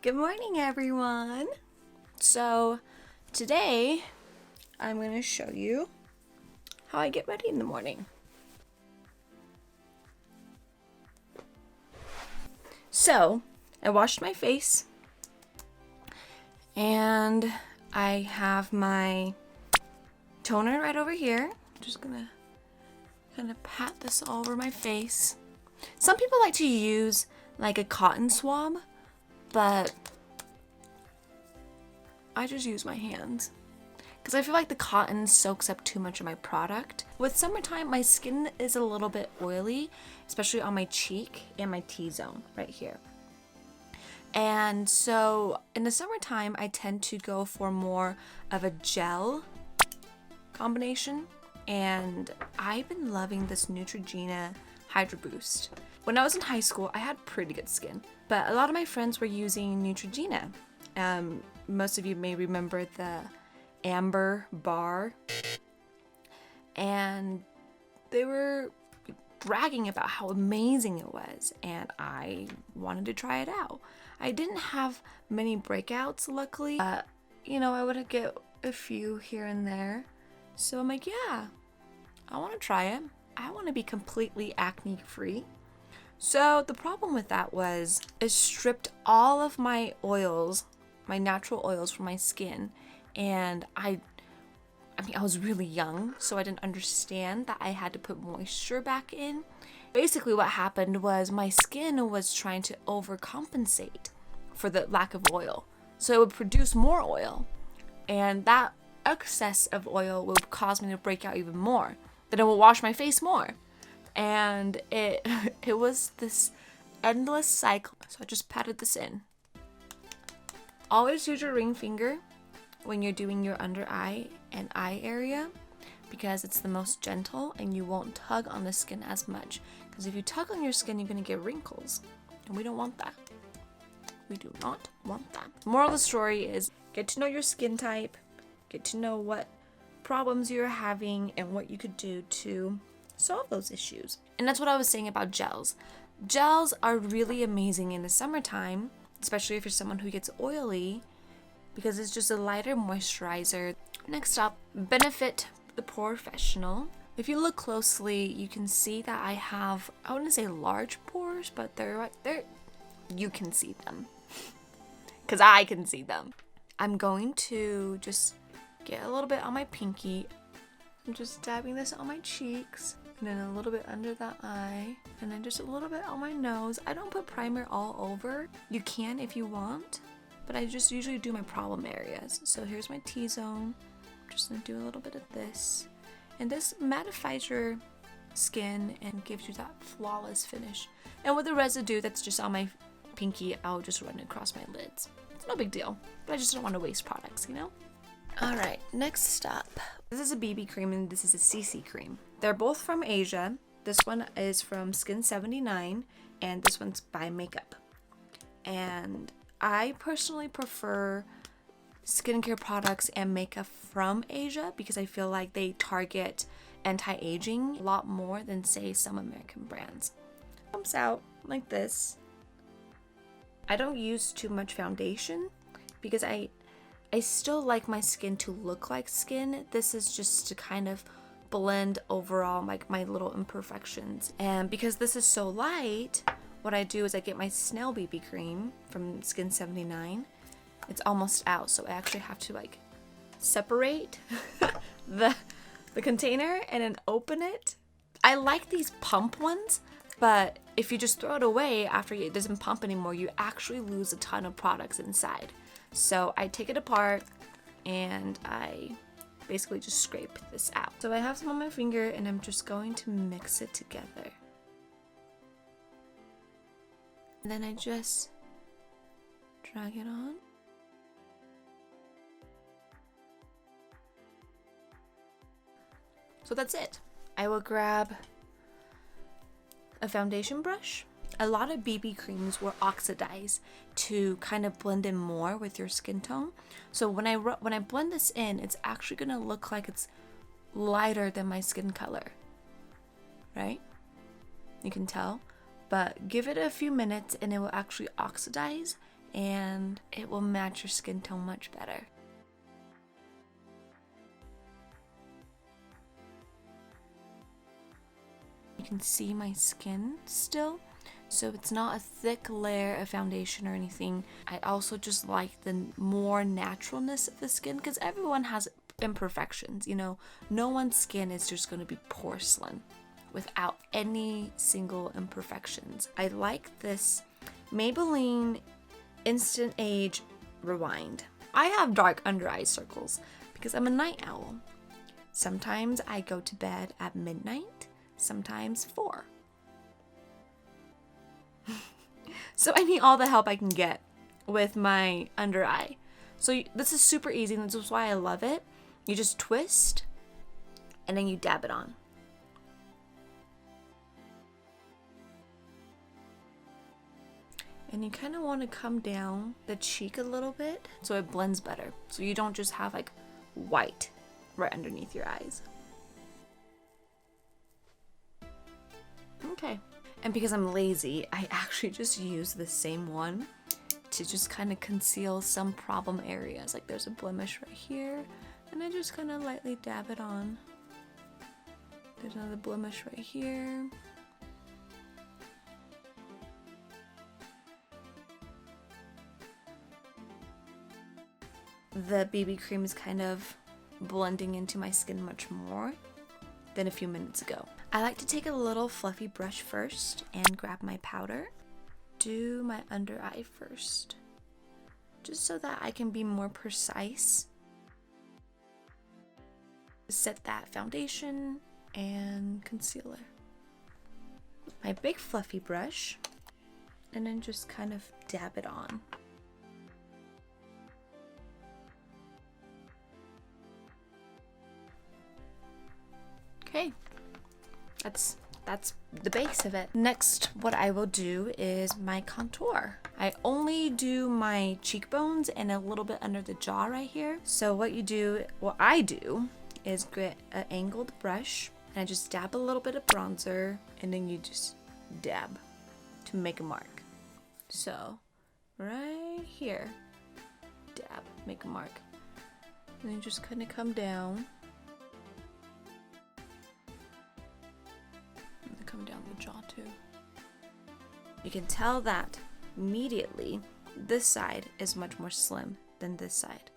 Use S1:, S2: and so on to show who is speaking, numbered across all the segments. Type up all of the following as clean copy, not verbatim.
S1: Good morning, everyone. So today I'm going to show you how I get ready in the morning. So I washed my face and I have my toner right over here. I'm just going to kind of pat this all over my face. Some people like to use like a cotton swab, but I just use my hands because I feel like the cotton soaks up too much of my product. With summertime, my skin is a little bit oily, especially on my cheek and my T-zone right here. And so in the summertime, I tend to go for more of a gel combination. And I've been loving this Neutrogena Hydro Boost. When I was in high school, I had pretty good skin, but a lot of my friends were using Neutrogena. Most of you may remember the amber bar, and they were bragging about how amazing it was, and I wanted to try it out. I didn't have many breakouts, luckily. I would get a few here and there. So I'm like, yeah, I want to try it. I want to be completely acne free. So the problem with that was it stripped all of my oils, my natural oils from my skin. And I was really young, so I didn't understand that I had to put moisture back in. Basically what happened was my skin was trying to overcompensate for the lack of oil. So it would produce more oil. And that excess of oil would cause me to break out even more. Then it would wash my face more. And it was this endless cycle. So I just patted this in. Always use your ring finger when you're doing your under eye and eye area because it's the most gentle and you won't tug on the skin as much. Because if you tug on your skin, you're going to get wrinkles. And we don't want that. We do not want that. Moral of the story is get to know your skin type, get to know what problems you're having and what you could do to solve those issues. And that's what I was saying about gels. Gels are really amazing in the summertime, especially if you're someone who gets oily, because it's just a lighter moisturizer. Next up, Benefit the Professional. If you look closely, you can see that I have, I wouldn't say large pores, but they're you can see them. Because I can see them. I'm going to just get a little bit on my pinky. I'm just dabbing this on my cheeks. And then a little bit under the eye. And then just a little bit on my nose. I don't put primer all over. You can if you want. But I just usually do my problem areas. So here's my T-zone. I'm just going to do a little bit of this. And this mattifies your skin and gives you that flawless finish. And with the residue that's just on my pinky, I'll just run it across my lids. It's no big deal. But I just don't want to waste products, you know? Alright, next up. This is a BB cream and this is a CC cream. They're both from Asia. This one is from Skin 79 and this one's by Makeup. And I personally prefer skincare products and makeup from Asia because I feel like they target anti-aging a lot more than, say, some American brands. Comes out like this. I don't use too much foundation because I still like my skin to look like skin. This is just to kind of blend overall like my little imperfections. And because this is so light, what I do is I get my Snail BB cream from Skin 79. It's almost out, so I actually have to like separate the container and then open it. I like these pump ones, but if you just throw it away after it doesn't pump anymore, you actually lose a ton of products inside. So I take it apart and I basically just scrape this out. So I have some on my finger and I'm just going to mix it together. And then I just drag it on. So that's it. I will grab a foundation brush. A lot of BB creams will oxidize to kind of blend in more with your skin tone. So when I blend this in, it's actually gonna look like it's lighter than my skin color, right? You can tell, but give it a few minutes and it will actually oxidize and it will match your skin tone much better. You can see my skin still, so it's not a thick layer of foundation or anything. I also just like the more naturalness of the skin, because everyone has imperfections, you know. No one's skin is just going to be porcelain without any single imperfections. I like this Maybelline Instant Age Rewind. I have dark under eye circles because I'm a night owl. Sometimes I go to bed at midnight, sometimes 4. So I need all the help I can get with my under eye. So this is super easy, and this is why I love it. You just twist and then you dab it on. And you kind of want to come down the cheek a little bit so it blends better. So you don't just have like white right underneath your eyes. Okay. And because I'm lazy, I actually just use the same one to just kind of conceal some problem areas. Like there's a blemish right here, and I just kind of lightly dab it on. There's another blemish right here. The BB cream is kind of blending into my skin much more than a few minutes ago. I like to take a little fluffy brush first and grab my powder. Do my under eye first, just so that I can be more precise. Set that foundation and concealer. My big fluffy brush, and then just kind of dab it on. Okay, that's the base of it. Next, what I will do is my contour. I only do my cheekbones and a little bit under the jaw right here. So what I do is get an angled brush, and I just dab a little bit of bronzer, and then you just dab to make a mark. So right here, dab, make a mark. And then just kind of come down. Come down the jaw too. You can tell that immediately this side is much more slim than this side.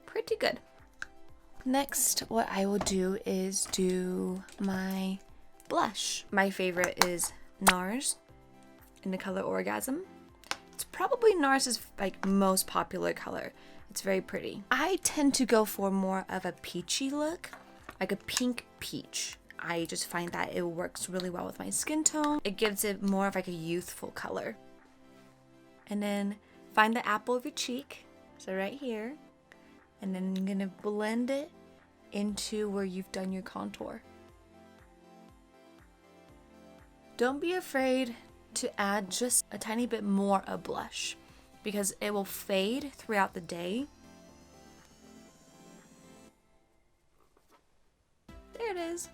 S1: Pretty good. Next, what I will do is do my blush. My favorite is NARS in the color Orgasm. It's probably NARS's like most popular color. It's very pretty. I tend to go for more of a peachy look, like a pink peach. I just find that it works really well with my skin tone. It gives it more of like a youthful color. And then find the apple of your cheek, so right here, and then I'm gonna blend it into where you've done your contour. Don't be afraid to add just a tiny bit more of blush, because it will fade throughout the day. There it is.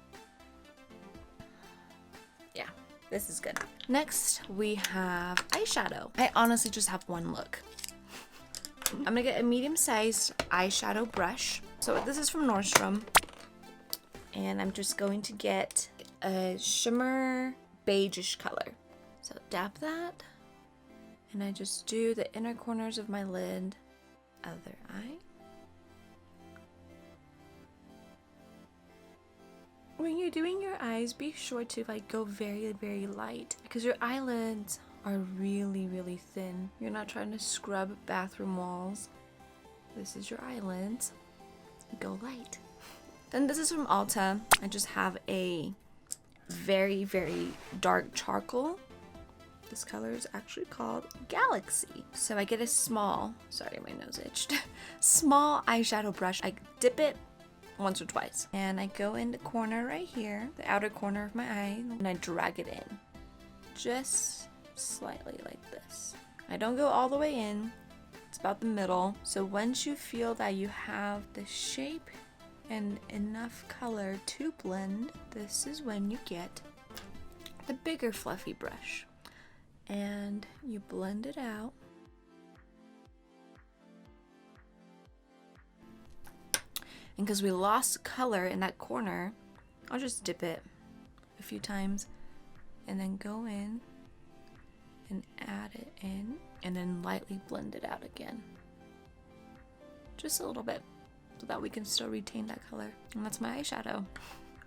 S1: Yeah, this is good. Next, we have eyeshadow. I honestly just have one look. I'm gonna get a medium-sized eyeshadow brush. So this is from Nordstrom. And I'm just going to get a shimmer beigeish color. So dab that. And I just do the inner corners of my lid, other eye. When you're doing your eyes, be sure to like go very, very light, because your eyelids are really, really thin. You're not trying to scrub bathroom walls. This is your eyelids. Go light. Then this is from Ulta. I just have a very, very dark charcoal. This color is actually called Galaxy. So I get a small, sorry, my nose itched, small eyeshadow brush. I dip it once or twice, and I go in the corner right here, the outer corner of my eye, and I drag it in, just slightly like this. I don't go all the way in, it's about the middle. So once you feel that you have the shape and enough color to blend, this is when you get the bigger fluffy brush, and you blend it out. And because we lost color in that corner, I'll just dip it a few times and then go in and add it in and then lightly blend it out again. Just a little bit so that we can still retain that color. And that's my eyeshadow.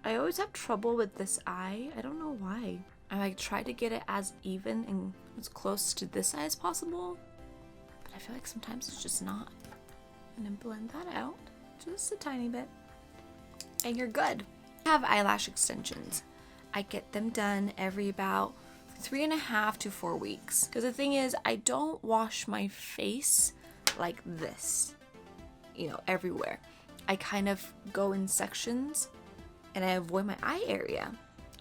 S1: I always have trouble with this eye. I don't know why. I like try to get it as even and as close to this eye as possible, but I feel like sometimes it's just not. And then blend that out just a tiny bit and you're good. I have eyelash extensions. I get them done every about 3.5 to 4 weeks. Because the thing is, I don't wash my face like this, you know, everywhere. I kind of go in sections and I avoid my eye area.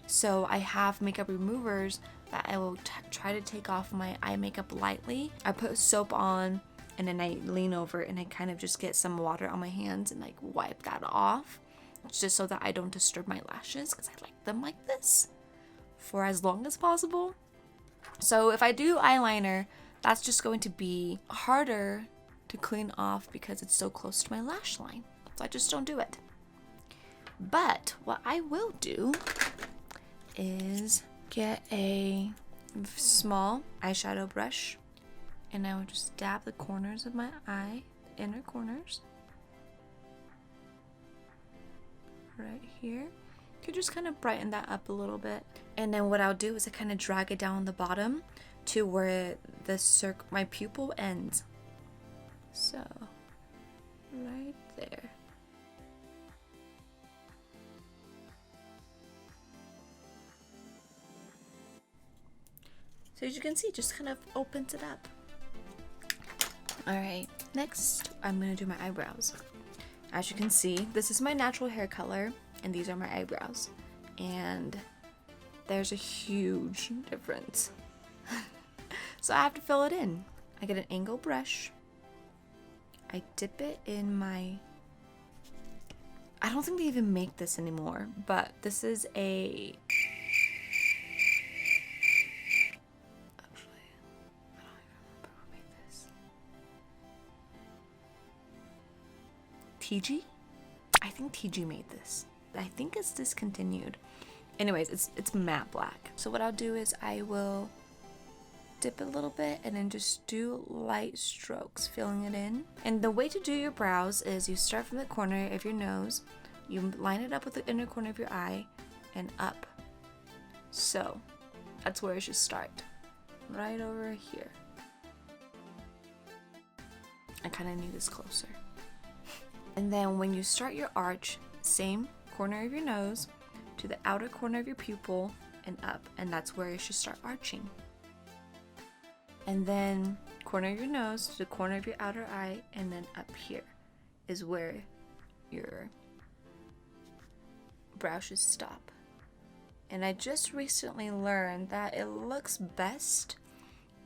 S1: So I have makeup removers that I will try to take off my eye makeup lightly. I put soap on and then I lean over and I kind of just get some water on my hands and like wipe that off, just so that I don't disturb my lashes, because I like them like this for as long as possible. So if I do eyeliner, that's just going to be harder to clean off because it's so close to my lash line. So I just don't do it. But what I will do is get a small eyeshadow brush and I will just dab the corners of my eye, the inner corners, right here. You could just kind of brighten that up a little bit. And then what I'll do is I kind of drag it down the bottom to where the my pupil ends. So, right there. So as you can see, it just kind of opens it up. Alright, next I'm going to do my eyebrows. As you can see, this is my natural hair color and these are my eyebrows. And there's a huge difference. So I have to fill it in. I get an angle brush. I dip it in my... I don't think they even make this anymore, but this is a... TG? I think TG made this. I think it's discontinued. Anyways, it's matte black. So what I'll do is I will dip a little bit and then just do light strokes, filling it in. And the way to do your brows is you start from the corner of your nose, you line it up with the inner corner of your eye, and up. So that's where it should start. Right over here. I kind of need this closer. And then when you start your arch, same corner of your nose to the outer corner of your pupil and up, and that's where it should start arching. And then corner of your nose to the corner of your outer eye, and then up here is where your brow should stop. And I just recently learned that it looks best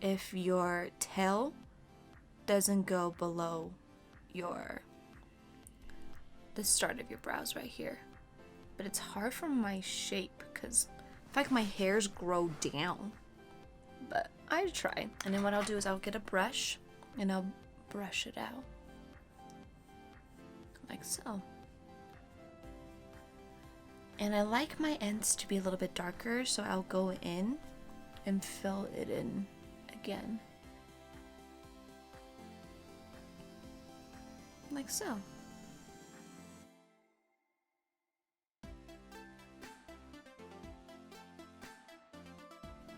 S1: if your tail doesn't go below the start of your brows right here. But it's hard for my shape because I feel like my hairs grow down. But I try. And then what I'll do is I'll get a brush and I'll brush it out. Like so. And I like my ends to be a little bit darker, so I'll go in and fill it in again. Like so.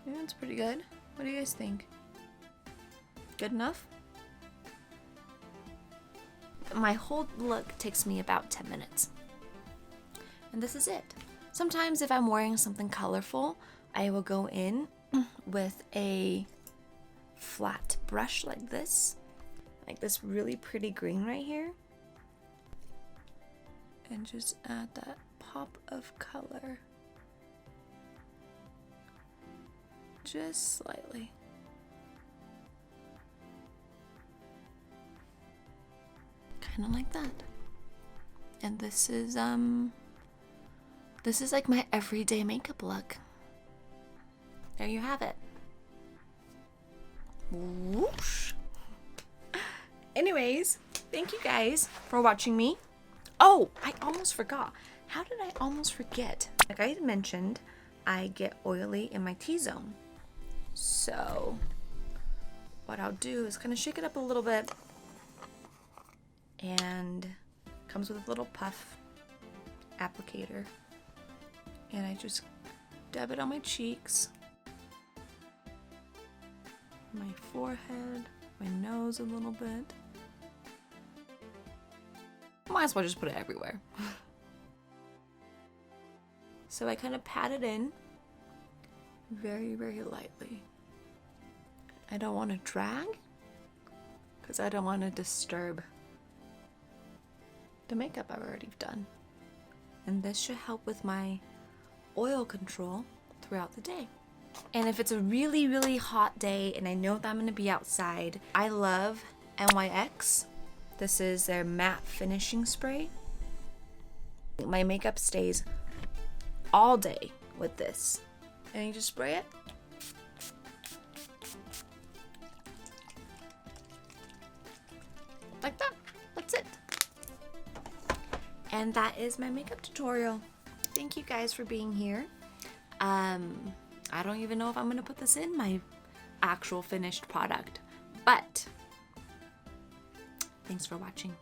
S1: Yeah, it's pretty good. What do you guys think? Good enough? My whole look takes me about 10 minutes. And this is it. Sometimes if I'm wearing something colorful, I will go in with a flat brush like this really pretty green right here, and just add that pop of color. Just slightly. Kind of like that. And this is like my everyday makeup look. there you have it. Whoosh. Anyways, thank you guys for watching me. Oh, I almost forgot. How did I almost forget? Like I mentioned, I get oily in my T-zone. So what I'll do is kind of shake it up a little bit, and comes with a little puff applicator, and I just dab it on my cheeks, my forehead, my nose a little bit. Might as well just put it everywhere. So I kind of pat it in very, very lightly. I don't want to drag because I don't want to disturb the makeup I've already done. And this should help with my oil control throughout the day. And if it's a really, really hot day and I know that I'm going to be outside, I love NYX. This is their matte finishing spray. My makeup stays all day with this. And you just spray it. Like that. That's it. And that is my makeup tutorial. Thank you guys for being here. I don't even know if I'm gonna put this in my actual finished product, but thanks for watching.